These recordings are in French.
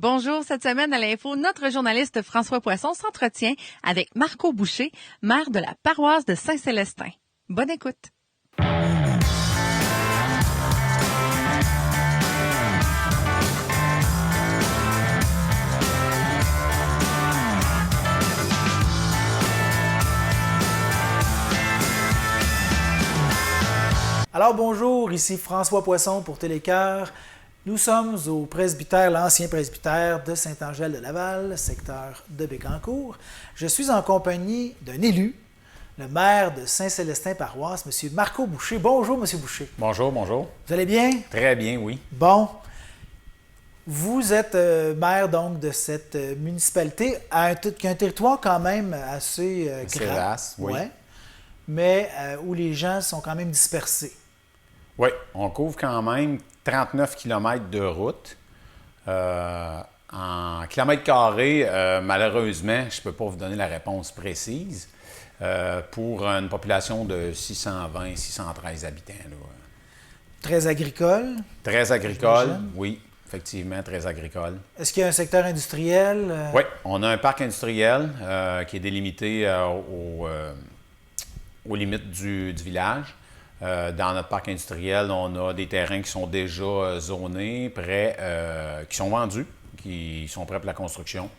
Bonjour, cette semaine à l'Info, notre journaliste François Poisson s'entretient avec Marco Boucher, maire de la paroisse de Saint-Célestin. Bonne écoute. Alors bonjour, ici François Poisson pour Télécœur. Nous sommes au presbytère, l'ancien presbytère de Saint-Angèle-de-Laval, secteur de Bécancour. Je suis en compagnie d'un élu, le maire de Saint-Célestin-Paroisse, M. Marco Boucher. Bonjour, M. Boucher. Bonjour, bonjour. Vous allez bien? Très bien, oui. Bon. Vous êtes maire donc de cette municipalité qui a un territoire quand même assez C'est vaste, oui. Ouais, mais où les gens sont quand même dispersés. Oui, on couvre quand même 39 km de route. En kilomètres carrés, malheureusement, je ne peux pas vous donner la réponse précise, pour une population de 620-613 habitants. Là. Très agricole. Très agricole, J'imagine. oui, effectivement, très agricole. Est-ce qu'il y a un secteur industriel? Oui, on a un parc industriel qui est délimité aux limites du village. Dans notre parc industriel, on a des terrains qui sont déjà zonés, prêts, qui sont vendus, qui sont prêts pour la construction.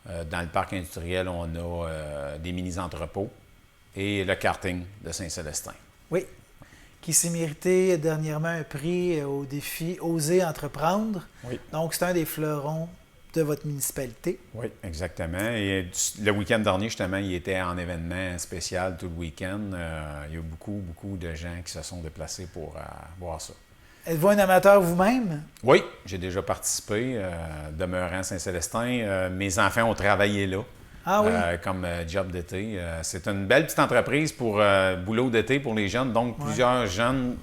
Dans le parc industriel, on a des mini-entrepôts et le karting de Saint-Célestin. Oui. Qui s'est mérité dernièrement un prix au défi Oser entreprendre. Oui. Donc, c'est un des fleurons de votre municipalité. Oui, exactement. Et le week-end dernier, justement, il était en événement spécial tout le week-end. Il y a beaucoup de gens qui se sont déplacés pour voir ça. Êtes-vous un amateur vous-même? Oui, j'ai déjà participé, demeurant à Saint-Célestin. Mes enfants ont travaillé là. Ah oui? Comme job d'été. C'est une belle petite entreprise pour boulot d'été pour les jeunes. Donc, plusieurs jeunes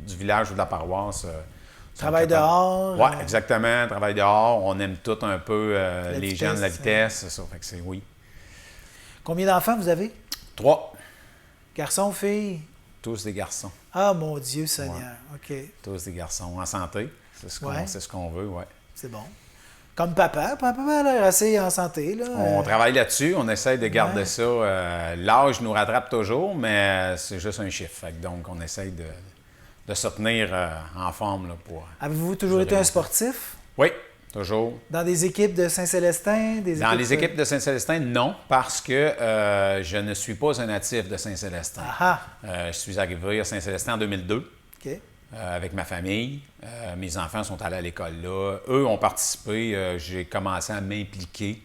du village ou de la paroisse Travail dehors. Oui, exactement. Travail dehors. On aime tout un peu les vitesse, jeunes, la vitesse. C'est ça. Fait que c'est oui. Combien d'enfants vous avez? 3. Garçons, filles? Tous des garçons. Ah, mon Dieu Seigneur. OK. Tous des garçons. En santé. C'est ce qu'on veut, oui. C'est bon. Comme papa. Papa a l'air assez en santé, là. On travaille là-dessus. On essaie de garder ça. L'âge nous rattrape toujours, mais c'est juste un chiffre. Fait que donc, on essaie de se tenir en forme là, pour... Avez-vous toujours été un sportif? Oui, toujours. Dans des équipes de Saint-Célestin? Dans les équipes de Saint-Célestin, non, parce que je ne suis pas un natif de Saint-Célestin. Je suis arrivé à Saint-Célestin en 2002 OK. avec ma famille. Mes enfants sont allés à l'école là. Eux ont participé. J'ai commencé à m'impliquer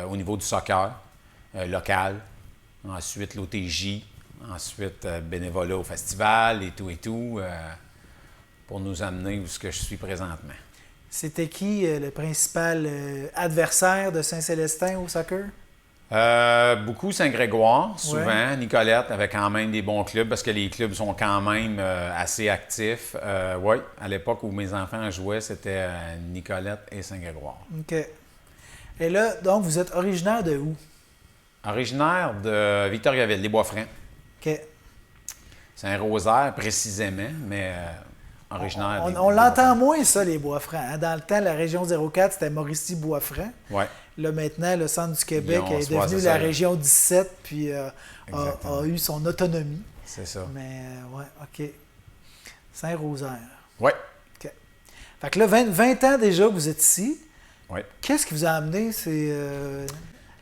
au niveau du soccer local. Ensuite, l'OTJ. Ensuite, bénévolat au festival et tout, pour nous amener où ce que je suis présentement. C'était qui le principal adversaire de Saint-Célestin au soccer? Beaucoup Saint-Grégoire, souvent. Ouais. Nicolette avait quand même des bons clubs parce que les clubs sont quand même assez actifs. Oui, à l'époque où mes enfants jouaient, c'était Nicolette et Saint-Grégoire. OK. Et là, donc, vous êtes originaire de où? Originaire de Victoriaville, les Bois-Francs. OK. Saint-Rosaire, précisément, mais originaire On l'entend moins, ça, les Bois-Francs. Hein? Dans le temps, la région 04, c'était Mauricie-Bois-Francs. Oui. Là, maintenant, le centre du Québec est Ouais, devenu c'est la ça. région 17, puis a Exactement. eu son autonomie. C'est ça. Mais, ouais, OK. Saint-Rosaire. Oui. OK. Fait que là, 20 ans déjà que vous êtes ici. Oui. Qu'est-ce qui vous a amené? C'est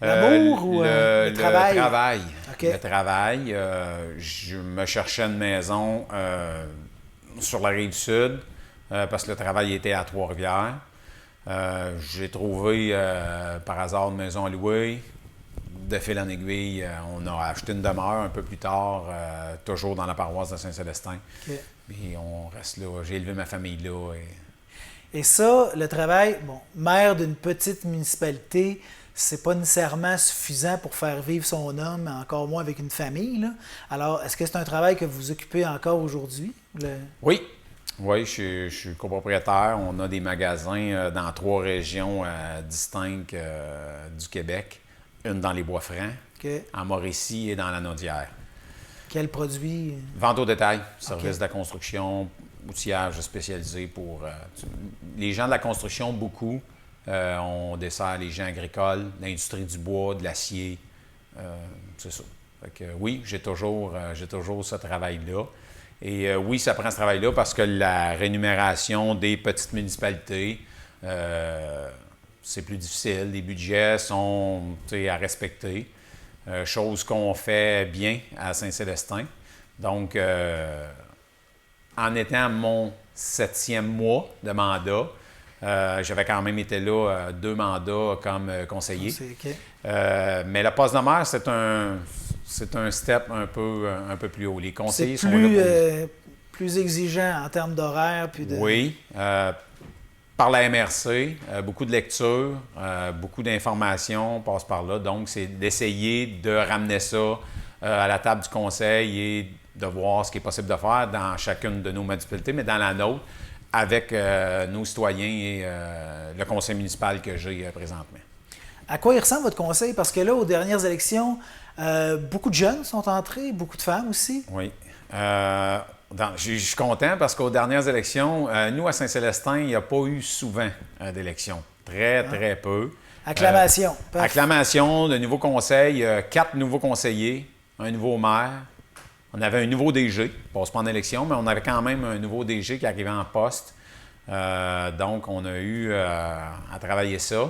l'amour ou le travail? Le travail. OK. Le travail. Je me cherchais une maison sur la rive sud parce que le travail était à Trois-Rivières. J'ai trouvé par hasard une maison à louer. De fil en aiguille, on a acheté une demeure un peu plus tard, toujours dans la paroisse de Saint-Célestin. OK. Puis on reste là. J'ai élevé ma famille là. Et ça, le travail, bon, maire d'une petite municipalité, c'est pas nécessairement suffisant pour faire vivre son homme, encore moins avec une famille, là. Alors, est-ce que c'est un travail que vous occupez encore aujourd'hui? Oui. Oui, je suis copropriétaire. On a des magasins dans 3 régions distinctes du Québec. Une dans les Bois-Francs, OK. en Mauricie et dans la Naudière. Quel produit? Vente au détail, service de la construction, outillage spécialisé pour les gens de la construction, beaucoup. On dessert les gens agricoles, l'industrie du bois, de l'acier. C'est ça. Fait que, oui, j'ai toujours ce travail-là. Et oui, ça prend ce travail-là parce que la rémunération des petites municipalités, c'est plus difficile. Les budgets sont à respecter. Chose qu'on fait bien à Saint-Célestin. Donc, en étant mon 7e mois de mandat, j'avais quand même été là 2 mandats comme conseiller. Okay. Mais le poste de maire, c'est un step un peu plus haut. Les conseillers sont là plus exigeant en termes d'horaire. Puis de... Oui. Par la MRC, beaucoup de lectures, beaucoup d'informations passent par là. Donc, c'est d'essayer de ramener ça à la table du conseil et de voir ce qui est possible de faire dans chacune de nos municipalités, mais dans la nôtre, avec nos citoyens et le conseil municipal que j'ai présentement. À quoi il ressemble votre conseil? Parce que là, aux dernières élections, beaucoup de jeunes sont entrés, beaucoup de femmes aussi. Oui. Je suis content parce qu'aux dernières élections, nous, à Saint-Célestin, il n'y a pas eu souvent d'élections. Très peu. Acclamation. Acclamation de nouveaux conseils, 4 nouveaux conseillers, un nouveau maire. On avait un nouveau DG, il passe pas en élection, mais on avait quand même un nouveau DG qui arrivait en poste. Donc, on a eu à travailler ça.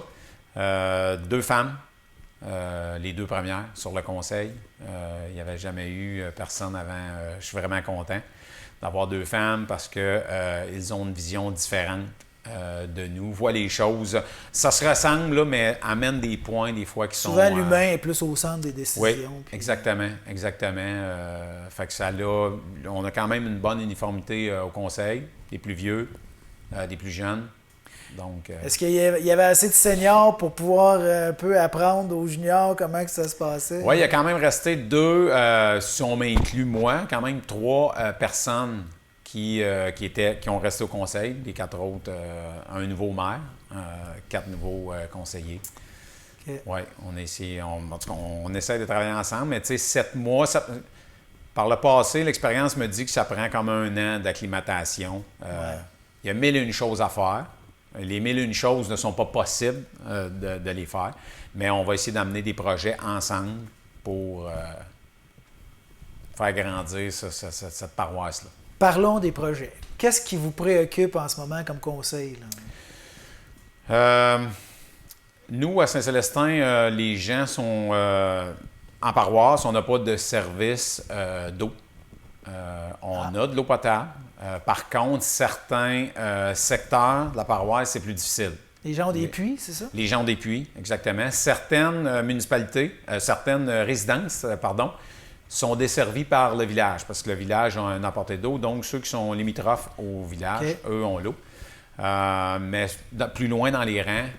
2 femmes, les 2 premières sur le conseil. Il n'y avait jamais eu personne avant. Je suis vraiment content d'avoir 2 femmes parce qu'ils ont une vision différente de nous, voient les choses. Ça se ressemble, là, mais amène des points des fois qui sont... Souvent, l'humain est plus au centre des décisions. Oui, puis... exactement. Fait que ça on a quand même une bonne uniformité au conseil, des plus vieux, des plus jeunes. Donc, est-ce qu'il y avait assez de seniors pour pouvoir un peu apprendre aux juniors comment que ça se passait? Oui, il y a quand même resté 2, si on m'inclut moi, quand même 3 personnes qui ont resté au conseil, les 4 autres, un nouveau maire, 4 nouveaux conseillers. Okay. Oui, on essaie de travailler ensemble, mais tu sais, 7 mois, par le passé, l'expérience me dit que ça prend comme 1 an d'acclimatation. Il y a 1001 choses à faire. Les 1001 choses ne sont pas possibles de les faire, mais on va essayer d'amener des projets ensemble pour faire grandir cette paroisse-là. Parlons des projets. Qu'est-ce qui vous préoccupe en ce moment comme conseil? Nous, à Saint-Célestin, les gens sont en paroisse, on n'a pas de service d'eau. On a de l'eau potable. Par contre, certains secteurs de la paroisse, c'est plus difficile. Les gens ont des puits, c'est ça? Les gens ont des puits, exactement. Certaines municipalités, certaines résidences, sont desservis par le village, parce que le village a un apporté d'eau. Donc, ceux qui sont limitrophes au village, okay, eux ont l'eau. Mais plus loin dans les rangs,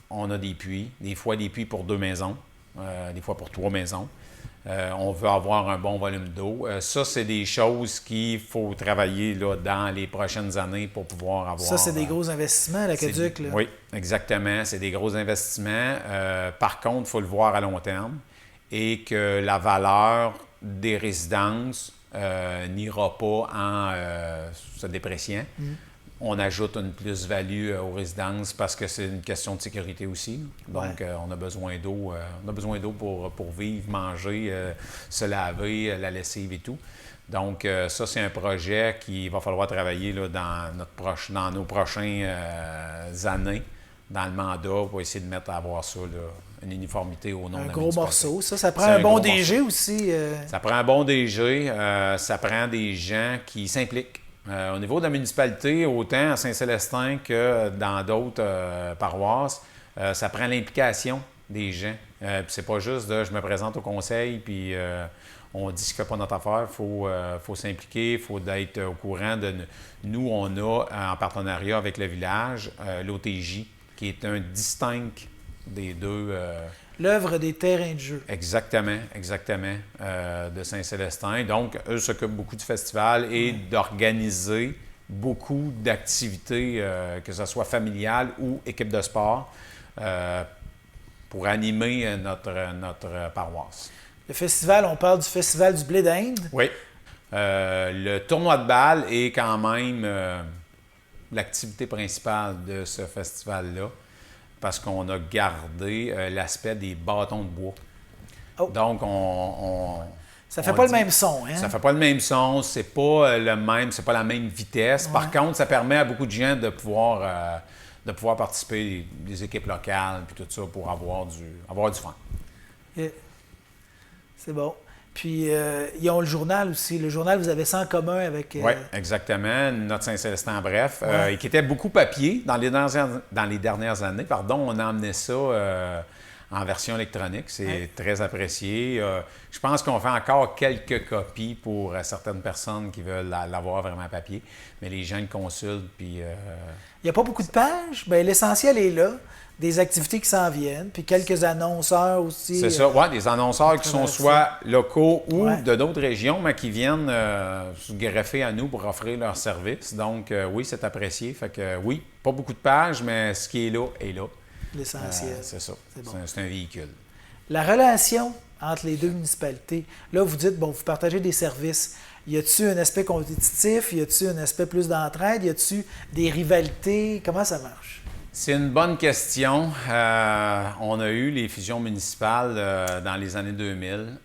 on a des puits. Des fois, des puits pour 2 maisons, des fois pour 3 maisons. On veut avoir un bon volume d'eau. Ça, c'est des choses qu'il faut travailler là, dans les prochaines années pour pouvoir avoir... Ça, c'est des gros investissements, l'aqueduc. Oui, exactement. C'est des gros investissements. Par contre, il faut le voir à long terme et que la valeur des résidences n'ira pas en se dépréciant. On ajoute une plus-value aux résidences parce que c'est une question de sécurité aussi. Donc, on a besoin d'eau. On a besoin d'eau pour vivre, manger, se laver, la lessive et tout. Donc, ça, c'est un projet qu'il va falloir travailler là, dans nos prochaines années, dans le mandat, pour essayer de mettre à avoir ça, là, une uniformité au nom de la municipalité. Un gros morceau. Ça prend un bon DG aussi. Ça prend un bon DG. Ça prend des gens qui s'impliquent. Au niveau de la municipalité, autant à Saint-Célestin que dans d'autres paroisses, ça prend l'implication des gens. Puis c'est pas juste de « je me présente au conseil » puis on dit ce qui ne fait pas notre affaire. Il faut s'impliquer, il faut être au courant de... Nous, on a, en partenariat avec le village, l'OTJ, qui est un distinct des 2... L'œuvre des terrains de jeu. Exactement, de Saint-Célestin. Donc, eux s'occupent beaucoup du festival et d'organiser beaucoup d'activités, que ce soit familiales ou équipe de sport, pour animer notre paroisse. Le festival, on parle du festival du blé d'Inde. Oui. Le tournoi de balle est quand même l'activité principale de ce festival-là parce qu'on a gardé l'aspect des bâtons de bois. Oh. Donc, Ça fait pas le même son, hein? Ça fait pas le même son, c'est pas c'est pas la même vitesse. Ouais. Par contre, ça permet à beaucoup de gens de pouvoir participer des équipes locales puis tout ça pour avoir du fun. Yeah. C'est bon. Puis, ils ont le journal aussi. Le journal, vous avez ça en commun avec... Oui, exactement. Notre Saint-Célestin, bref, Ouais. qui était beaucoup papier. Dans les dernières années, on a emmené ça en version électronique. C'est très apprécié. Je pense qu'on fait encore quelques copies pour certaines personnes qui veulent l'avoir vraiment papier. Mais les gens le consultent, puis... Il n'y a pas beaucoup de pages. Bien, l'essentiel est là. Des activités qui s'en viennent, puis quelques annonceurs aussi. C'est ça, oui, des annonceurs qui sont soit locaux ou Ouais. de d'autres régions, mais qui viennent se greffer à nous pour offrir leurs services. Donc, oui, c'est apprécié. Fait que oui, pas beaucoup de pages, mais ce qui est là est là. L'essentiel. C'est ça. C'est bon. C'est un véhicule. La relation entre les deux municipalités, là, vous dites, bon, vous partagez des services. Y a-t-il un aspect compétitif? Y a-t-il un aspect plus d'entraide? Y a-t-il des rivalités? Comment ça marche? C'est une bonne question. On a eu les fusions municipales dans les années 2000.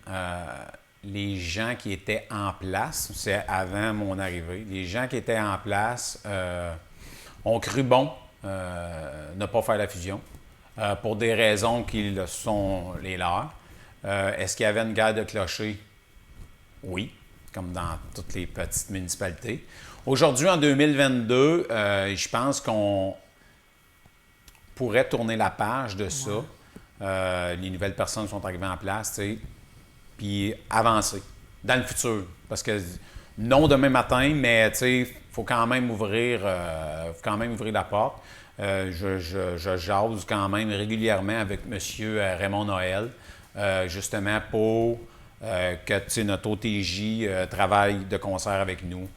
Les gens qui étaient en place, c'est avant mon arrivée, les gens qui étaient en place ont cru bon ne pas faire la fusion pour des raisons qui sont les leurs. Est-ce qu'il y avait une guerre de clochers? Oui, comme dans toutes les petites municipalités. Aujourd'hui, en 2022, je pense qu'on pourrait tourner la page de ça. Les nouvelles personnes sont arrivées en place, tu sais, puis avancer dans le futur. Parce que non demain matin, mais tu sais, il faut quand même ouvrir la porte. Je jase quand même régulièrement avec M. Raymond Noël, justement pour que notre OTJ travaille de concert avec nous.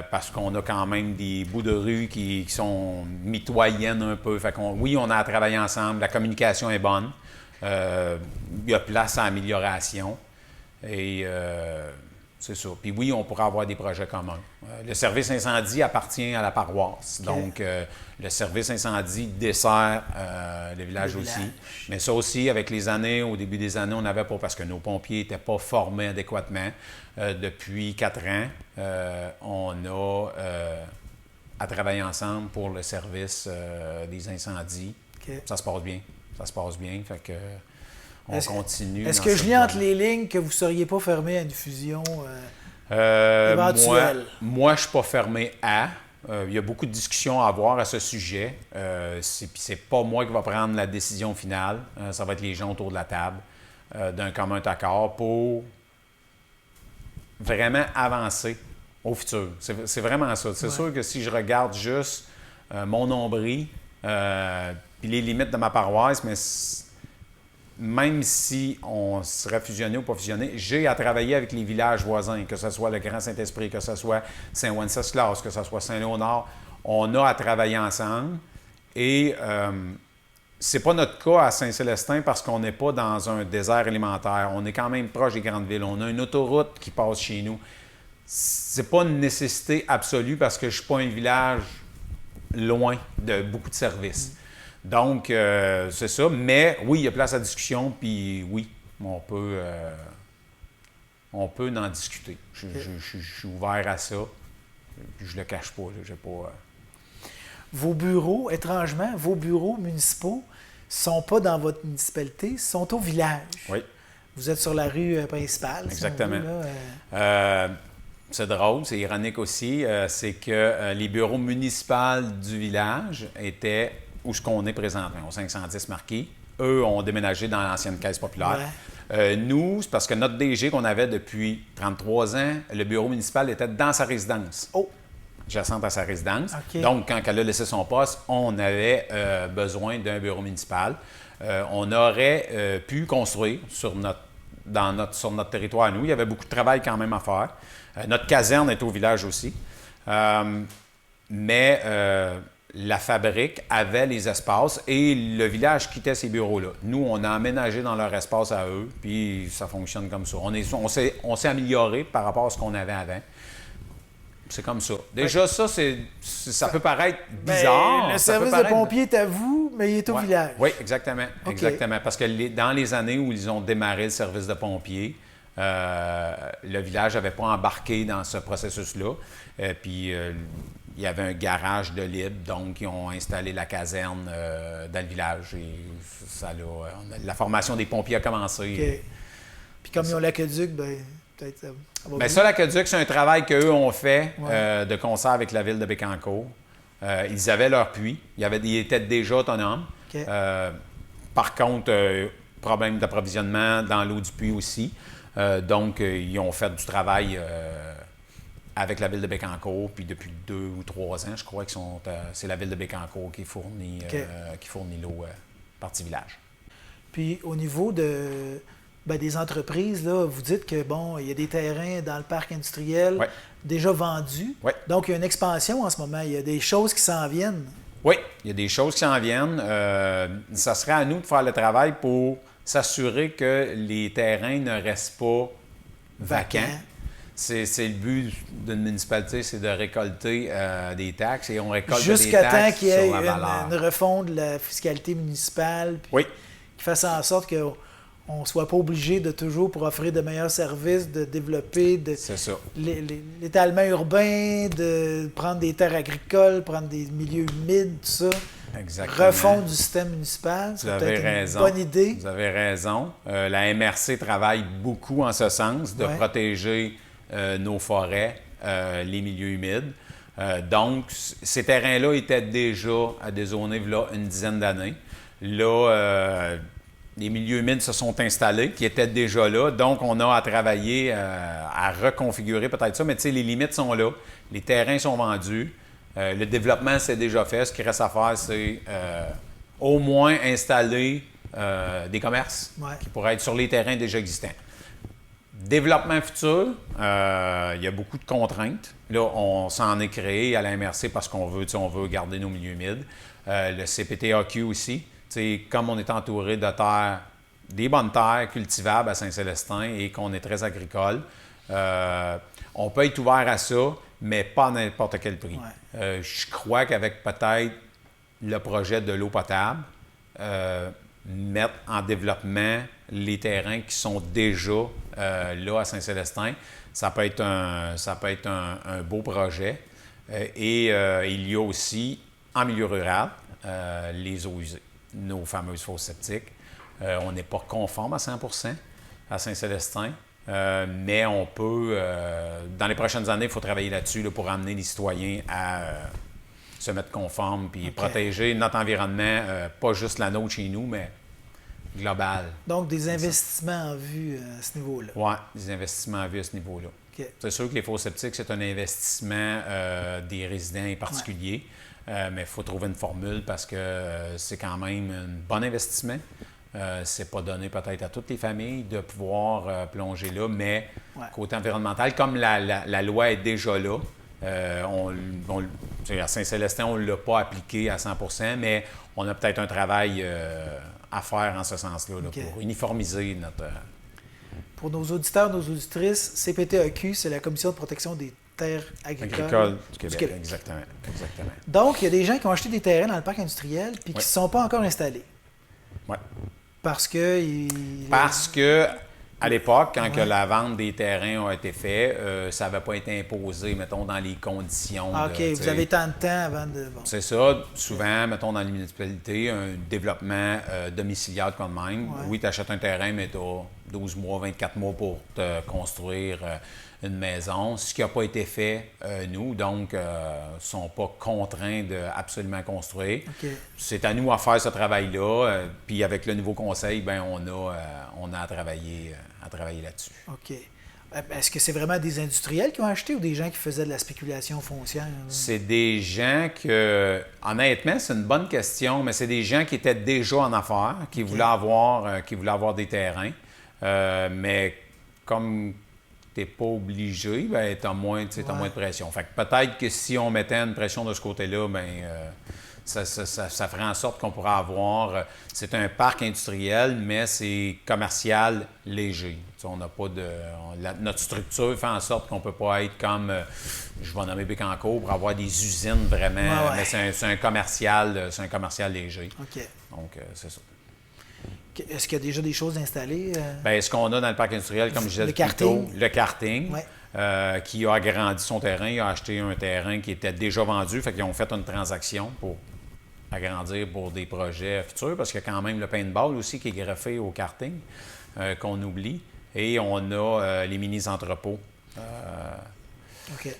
Parce qu'on a quand même des bouts de rue qui sont mitoyennes un peu. Fait oui, on a à travailler ensemble. La communication est bonne. Il y a place à amélioration. Et c'est ça. Puis oui, on pourra avoir des projets communs. Le service incendie appartient à la paroisse. Okay. Donc, le service incendie dessert le village aussi. Mais ça aussi, avec les années, au début des années, on n'avait pas, parce que nos pompiers n'étaient pas formés adéquatement. Depuis 4 ans, on a à travailler ensemble pour le service des incendies. Okay. Ça se passe bien. Ça se passe bien. Fait que on continue. Est-ce que je lis entre les lignes que vous ne seriez pas fermé à une fusion éventuelle? Moi, je ne suis pas fermé à. Il y a beaucoup de discussions à avoir à ce sujet. C'est pas moi qui va prendre la décision finale. Ça va être les gens autour de la table d'un commun accord pour vraiment avancer au futur. C'est vraiment ça. C'est sûr que si je regarde juste mon nombril puis les limites de ma paroisse, mais même si on serait fusionné ou pas fusionné, j'ai à travailler avec les villages voisins, que ce soit le Grand Saint-Esprit, que ce soit Saint-Wenceslas, que ce soit Saint-Léonard. On a à travailler ensemble. Et c'est pas notre cas à Saint-Célestin parce qu'on n'est pas dans un désert alimentaire. On est quand même proche des grandes villes. On a une autoroute qui passe chez nous. C'est pas une nécessité absolue parce que je suis pas un village loin de beaucoup de services. Donc, c'est ça. Mais oui, il y a place à discussion, puis oui, on peut en discuter. Je suis ouvert à ça. Je le cache pas. J'ai pas... Vos bureaux, étrangement, vos bureaux municipaux ne sont pas dans votre municipalité, sont au village. Oui. Vous êtes sur la rue principale. Exactement. Si on veut, là, c'est drôle, c'est ironique aussi. C'est que les bureaux municipaux du village étaient où ce qu'on est présentement, au 510 Marquis. Eux ont déménagé dans l'ancienne caisse populaire. Ouais. Nous, c'est parce que notre DG qu'on avait depuis 33 ans, le bureau municipal était dans sa résidence. Oh! Adjacente à sa résidence. Okay. Donc, quand elle a laissé son poste, on avait besoin d'un bureau municipal. On aurait pu construire sur notre territoire à nous. Il y avait beaucoup de travail quand même à faire. Notre caserne est au village aussi. Mais la fabrique avait les espaces et le village quittait ces bureaux-là. Nous, on a aménagé dans leur espace à eux, puis ça fonctionne comme ça. On s'est amélioré par rapport à ce qu'on avait avant. c'est comme ça. Déjà, ça peut paraître bizarre. Le ça peut service de paraître- pompier est à vous, mais il est au Ouais. village. Oui, exactement. OK. Exactement. Parce que dans les années où ils ont démarré le service de pompiers, le village n'avait pas embarqué dans ce processus-là. Puis il y avait un garage de libre, donc ils ont installé la caserne dans le village. Et la formation des pompiers a commencé. OK. Puis comme ils ont l'aqueduc, ben peut-être ça va Bien, bien. ça, l'aqueduc, c'est un travail qu'eux ont fait Ouais. de concert avec la ville de Bécancour. Ils avaient leur puits. Ils étaient déjà autonomes. OK. Par contre, problème d'approvisionnement dans l'eau du puits aussi. Donc, ils ont fait du travail avec la ville de Bécancour. Puis depuis 2 ou 3 ans, je crois que c'est la ville de Bécancour qui fournit l'eau partie village. Puis au niveau des entreprises, là, vous dites que bon, il y a des terrains dans le parc industriel Ouais. déjà vendus. Ouais. Donc il y a une expansion en ce moment. Il y a des choses qui s'en viennent. Oui, il y a des choses qui s'en viennent. Ça serait à nous de faire le travail pour s'assurer que les terrains ne restent pas vacants. C'est le but d'une municipalité, c'est de récolter des taxes et on récolte des Jusqu'à temps taxes qu'il y ait sur la valeur. une refonte de la fiscalité municipale, puis Oui, qui fasse en sorte qu'on ne soit pas obligé de toujours, pour offrir de meilleurs services, de développer c'est ça. l'étalement urbain, de prendre des terres agricoles, prendre des milieux humides, tout ça. Exactement. Refondre du système municipal, Vous c'est avez peut-être une raison. bonne idée. Vous avez raison. La MRC travaille beaucoup en ce sens, de Ouais. protéger nos forêts, les milieux humides. Donc, ces terrains-là étaient déjà à dézoner il y a une dizaine d'années. Là, les milieux humides se sont installés, qui étaient déjà là. Donc, on a à travailler, à reconfigurer peut-être ça. Mais tu sais, les limites sont là. Les terrains sont vendus. Le développement, c'est déjà fait. Ce qui reste à faire, c'est au moins installer des commerces Ouais. qui pourraient être sur les terrains déjà existants. Développement futur, il y a beaucoup de contraintes. Là, on s'en est créé à la MRC parce qu'on veut, on veut garder nos milieux humides. Le CPTAQ aussi. Comme on est entouré de terres, des bonnes terres cultivables à Saint-Célestin et qu'on est très agricole, on peut être ouvert à ça, mais pas à n'importe quel prix. Ouais. Je crois qu'avec peut-être le projet de l'eau potable, mettre en développement les terrains qui sont déjà là à Saint-Célestin, ça peut être un beau projet. Et il y a aussi, en milieu rural, les eaux usées, nos fameuses fosses septiques. On n'est pas conforme à 100% à Saint-Célestin, mais on peut, dans les prochaines années, il faut travailler là-dessus là, pour amener les citoyens à se mettre conformes puis protéger notre environnement, pas juste la nôtre chez nous, mais global. Donc, des investissements en vue à ce niveau-là. Oui, des investissements en vue à ce niveau-là. OK. C'est sûr que les fosses septiques, c'est un investissement des résidents en particulier, mais il faut trouver une formule parce que c'est quand même un bon investissement. C'est pas donné peut-être à toutes les familles de pouvoir plonger là, mais côté environnemental, comme la loi est déjà là, à Saint-Célestin, on ne l'a pas appliqué à 100%, mais on a peut-être un travail à faire en ce sens-là là, pour uniformiser notre... Pour nos auditeurs, nos auditrices, CPTAQ, c'est la Commission de protection des terres agricoles du Québec. Exactement. Donc, il y a des gens qui ont acheté des terrains dans le parc industriel puis qui ne se sont pas encore installés. Oui. Parce que... Parce que, à l'époque, quand que la vente des terrains a été faite, ça n'avait pas été imposé, mettons, dans les conditions. OK, vous avez tant de temps avant de... Bon. C'est ça. Souvent, mettons, dans les municipalités, un développement domiciliaire comme même. Ouais. Oui, tu achètes un terrain, mais tu as 12 mois, 24 mois pour te construire une maison. Ce qui n'a pas été fait, nous, donc, ne sont pas contraints de absolument construire. OK. C'est à nous à faire ce travail-là. Puis avec le nouveau conseil, ben on a à travailler là-dessus. OK. Est-ce que c'est vraiment des industriels qui ont acheté ou des gens qui faisaient de la spéculation foncière? Là? C'est des gens que, honnêtement, c'est une bonne question, mais c'est des gens qui étaient déjà en affaires, qui voulaient avoir des terrains. Mais comme tu n'es pas obligé, ben, tu as moins de pression. Fait que peut-être que si on mettait une pression de ce côté-là, ben, ça ferait en sorte qu'on pourrait avoir... c'est un parc industriel, mais c'est commercial léger. On n'a pas de. Notre structure fait en sorte qu'on ne peut pas être comme, je vais nommer Bécancour, pour avoir des usines vraiment. Ouais. Mais c'est un commercial léger. OK. Donc, c'est ça. Est-ce qu'il y a déjà des choses installées? Bien, ce qu'on a dans le parc industriel, comme je disais Le plus tôt, karting. le karting, Ouais. qui a agrandi son terrain. Il a acheté un terrain qui était déjà vendu. Fait qu'ils ont fait une transaction pour agrandir pour des projets futurs, parce qu'il y a quand même le paintball aussi qui est greffé au karting, qu'on oublie. Et on a les mini-entrepôts OK.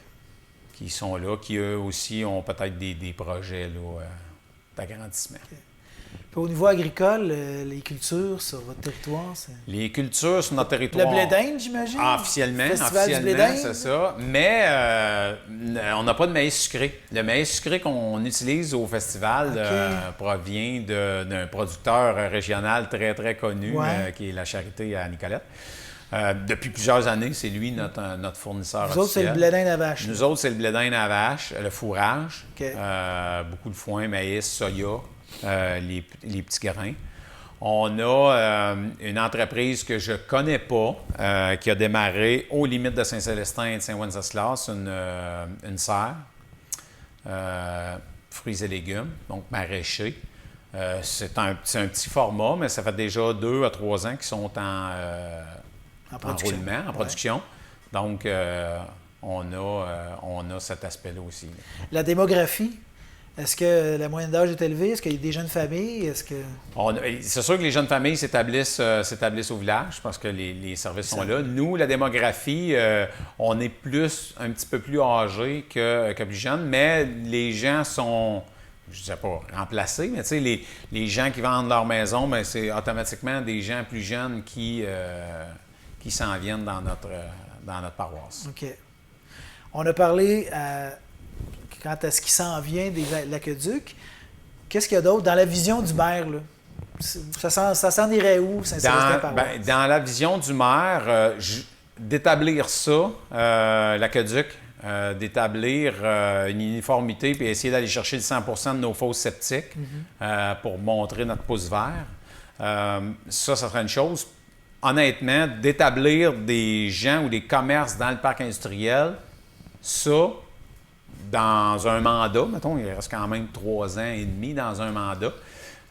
qui sont là, qui eux aussi ont peut-être des projets là, d'agrandissement. OK. Puis au niveau agricole, les cultures sur votre territoire, c'est... Les cultures sur notre territoire. Le blé d'Inde, j'imagine? Officiellement, Festival du blé d'Inde? c'est ça. Mais on n'a pas de maïs sucré. Le maïs sucré qu'on utilise au festival provient d'un producteur régional très, très connu, qui est la Charité à Nicolette. Depuis plusieurs années, c'est lui notre fournisseur Vous autres, c'est officiel. le blé d'Inde à vache. Nous autres, c'est le blé d'Inde à vache, le fourrage, OK. beaucoup de foin, maïs, soya, les petits grains. On a une entreprise que je ne connais pas, qui a démarré aux limites de Saint-Célestin et de Saint-Wenceslas, une serre, fruits et légumes, donc maraîchers. C'est un petit format, mais ça fait déjà 2 à 3 ans qu'ils sont en roulement, en production. Donc, on a cet aspect-là aussi. La démographie, est-ce que la moyenne d'âge est élevée? Est-ce qu'il y a des jeunes familles? C'est sûr que les jeunes familles s'établissent au village parce que les services sont là. Nous, la démographie, on est un petit peu plus âgés que plus jeunes, mais les gens sont, je ne sais pas remplacés, mais tu sais, les gens qui vendent leur maison, bien, c'est automatiquement des gens plus jeunes qui s'en viennent dans notre paroisse. OK. On a parlé quant à ce qui s'en vient de l'aqueduc. Qu'est-ce qu'il y a d'autre dans la vision du maire, là? Ça s'en irait où, Saint-Célestin-Paroisse? Dans la vision du maire, d'établir ça, l'aqueduc, d'établir une uniformité puis essayer d'aller chercher le 100% de nos fosses septiques pour montrer notre pouce vert. Ça serait une chose. Honnêtement, d'établir des gens ou des commerces dans le parc industriel, ça, dans un mandat, mettons, il reste quand même 3 ans et demi dans un mandat,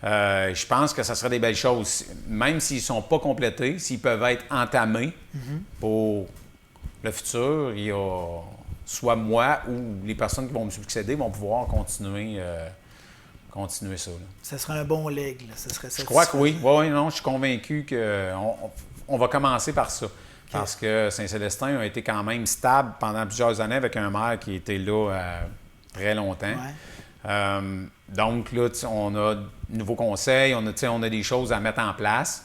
je pense que ça serait des belles choses. Même s'ils ne sont pas complétés, s'ils peuvent être entamés pour le futur, il y a soit moi ou les personnes qui vont me succéder vont pouvoir continuer ça. Là. Ça serait un bon leg, là. Ça serait je crois que oui. Oui, non, je suis convaincu qu'on va commencer par ça. Okay. Parce que Saint-Célestin a été quand même stable pendant plusieurs années avec un maire qui était là très longtemps. Ouais. Donc là, on a de nouveaux conseils, on a des choses à mettre en place.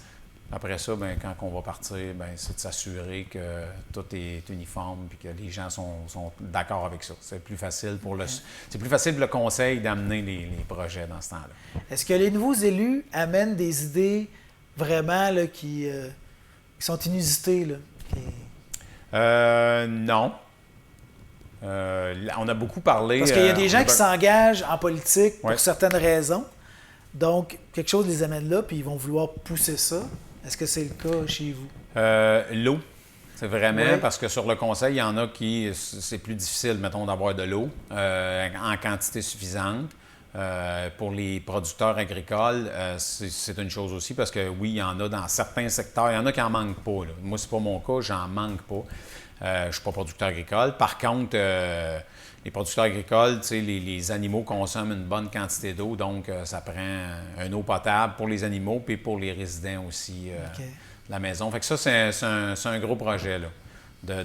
Après ça, bien, quand on va partir, bien, c'est de s'assurer que tout est uniforme et que les gens sont d'accord avec ça. C'est plus facile pour le conseil d'amener les projets dans ce temps-là. Est-ce que les nouveaux élus amènent des idées vraiment là, qui sont inusitées? Là, non. On a beaucoup parlé... Parce qu'il y a des gens qui s'engagent en politique pour certaines raisons. Donc, quelque chose les amène là, puis ils vont vouloir pousser ça. Est-ce que c'est le cas chez vous? L'eau, c'est vraiment parce que sur le conseil, il y en a qui, c'est plus difficile, mettons, d'avoir de l'eau en quantité suffisante. Pour les producteurs agricoles, c'est une chose aussi parce que oui, il y en a dans certains secteurs, il y en a qui n'en manquent pas. Là. Moi, c'est pas mon cas, j'en manque pas. Je ne suis pas producteur agricole. Par contre, les producteurs agricoles, les animaux consomment une bonne quantité d'eau, donc ça prend une eau potable pour les animaux puis pour les résidents aussi de la maison. Fait que ça, c'est un gros projet là,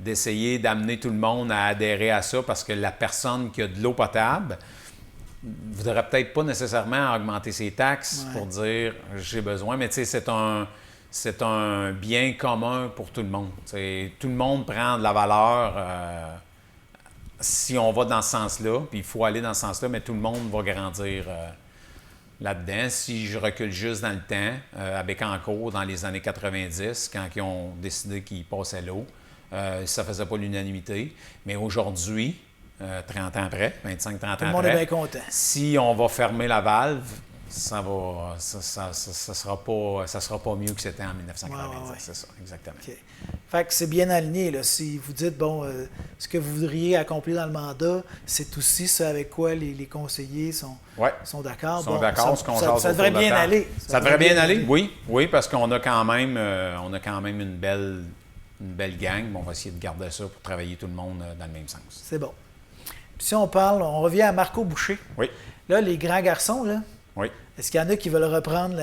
d'essayer d'amener tout le monde à adhérer à ça parce que la personne qui a de l'eau potable ne voudrait peut-être pas nécessairement augmenter ses taxes pour dire j'ai besoin, mais c'est un bien commun pour tout le monde. Tout le monde prend de la valeur si on va dans ce sens-là, puis il faut aller dans ce sens-là, mais tout le monde va grandir là-dedans. Si je recule juste dans le temps, à Bécancour, dans les années 90, quand ils ont décidé qu'ils passaient l'eau, ça ne faisait pas l'unanimité. Mais aujourd'hui, 30 ans après, 25-30 ans après, tout le monde est bien content. Si on va fermer la valve, ça sera pas mieux que c'était en 1990. Ouais. C'est ça, exactement. OK. Fait que c'est bien aligné, là. Si vous dites, bon, ce que vous voudriez accomplir dans le mandat, c'est aussi ce avec quoi les conseillers sont d'accord. Ils sont d'accord, ça devrait bien aller. Ça devrait bien aller, oui, parce qu'on a quand même, une belle gang. On va essayer de garder ça pour travailler tout le monde dans le même sens. C'est bon. Puis si on revient à Marco Boucher. Oui. Là, les grands garçons, là, Oui. est-ce qu'il y en a qui veulent reprendre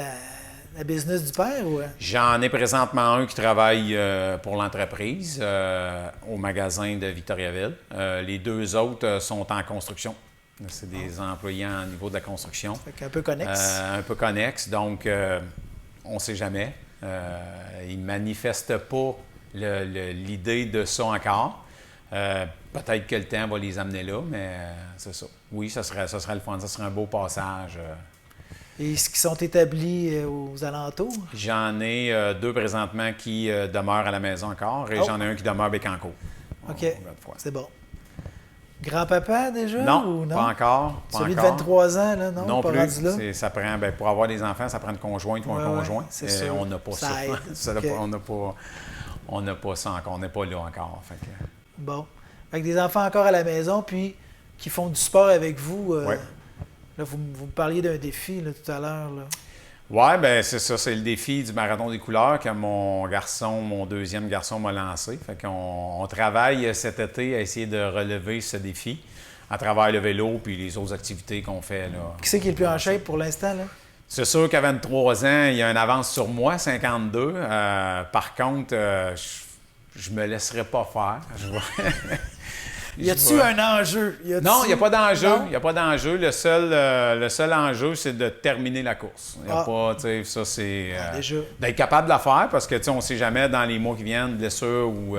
la business du père? Ou... J'en ai présentement un qui travaille pour l'entreprise au magasin de Victoriaville. Les deux autres sont en construction. C'est des employés au niveau de la construction. Fait qu'un peu connexe. Un peu connexe, donc on ne sait jamais. Ils ne manifestent pas l'idée de ça encore. Peut-être que le temps va les amener là, mais c'est ça. Oui, ça serait le fun. Ça serait un beau passage. Et est-ce qu'ils sont établis aux alentours? J'en ai deux présentement qui demeurent à la maison encore et j'en ai un qui demeure à Bécancour. OK, c'est bon. Grand-papa déjà? Non, ou non? pas encore. Celui de 23 ans, là, non? Non pas plus. rendu là? Ça prend, pour avoir des enfants, ça prend une conjointe ou un conjoint. c'est sûr. On n'a pas ça. On n'a pas ça encore. On n'est pas là encore. Fait que... Bon. Avec des enfants encore à la maison, puis qui font du sport avec vous. Là, vous me parliez d'un défi là, tout à l'heure. Oui, bien, c'est ça. C'est le défi du Marathon des couleurs que mon deuxième garçon m'a lancé. Fait qu'on travaille cet été à essayer de relever ce défi à travers le vélo puis les autres activités qu'on fait. Là. Qui c'est qui est le plus en shape pour l'instant? Là? C'est sûr qu'à 23 ans, il y a une avance sur moi, 52. Par contre, je me laisserai pas faire. Y a-t-il un enjeu? Non, il n'y a pas d'enjeu. Il n'y a pas d'enjeu. Le seul enjeu, c'est de terminer la course. Il y a pas, ça, c'est d'être capable de la faire parce que on ne sait jamais dans les mois qui viennent, blessures ou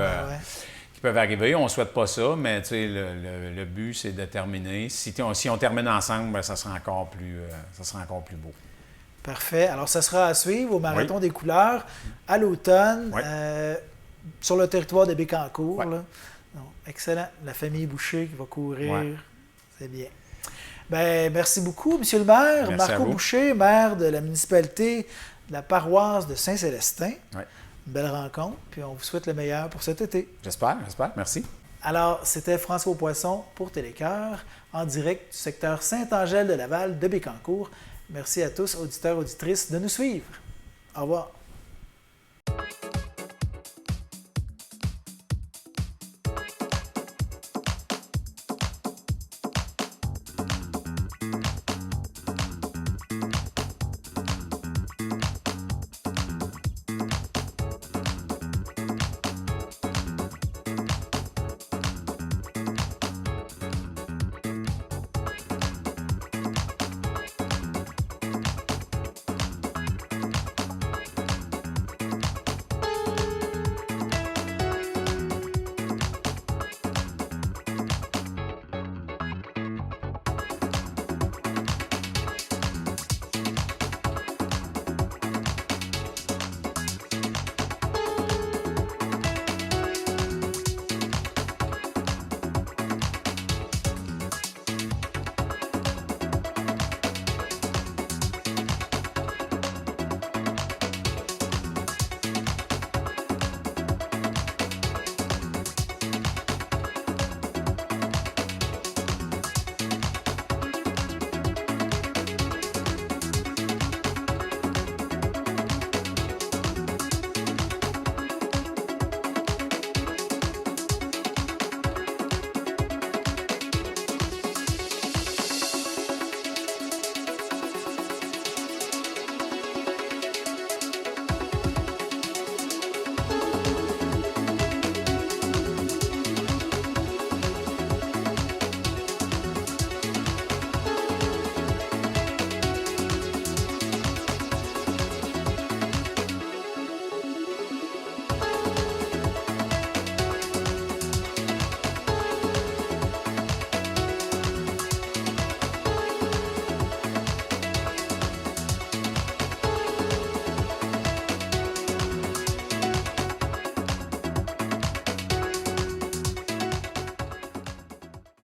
qui peuvent arriver. On ne souhaite pas ça, mais le but, c'est de terminer. Si on termine ensemble, ça sera encore plus beau. Parfait. Alors, ça sera à suivre au Marathon des couleurs à l'automne sur le territoire de Bécancour. Ouais. Là. Donc, excellent. La famille Boucher qui va courir. Ouais. C'est bien. Bien, merci beaucoup, M. le maire. Merci Marco Boucher, maire de la municipalité de la paroisse de Saint-Célestin. Ouais. Une belle rencontre. Puis on vous souhaite le meilleur pour cet été. J'espère. Merci. Alors, c'était François Poisson pour Télécœur, en direct du secteur Saint-Angèle de Laval de Bécancour. Merci à tous, auditeurs, auditrices, de nous suivre. Au revoir.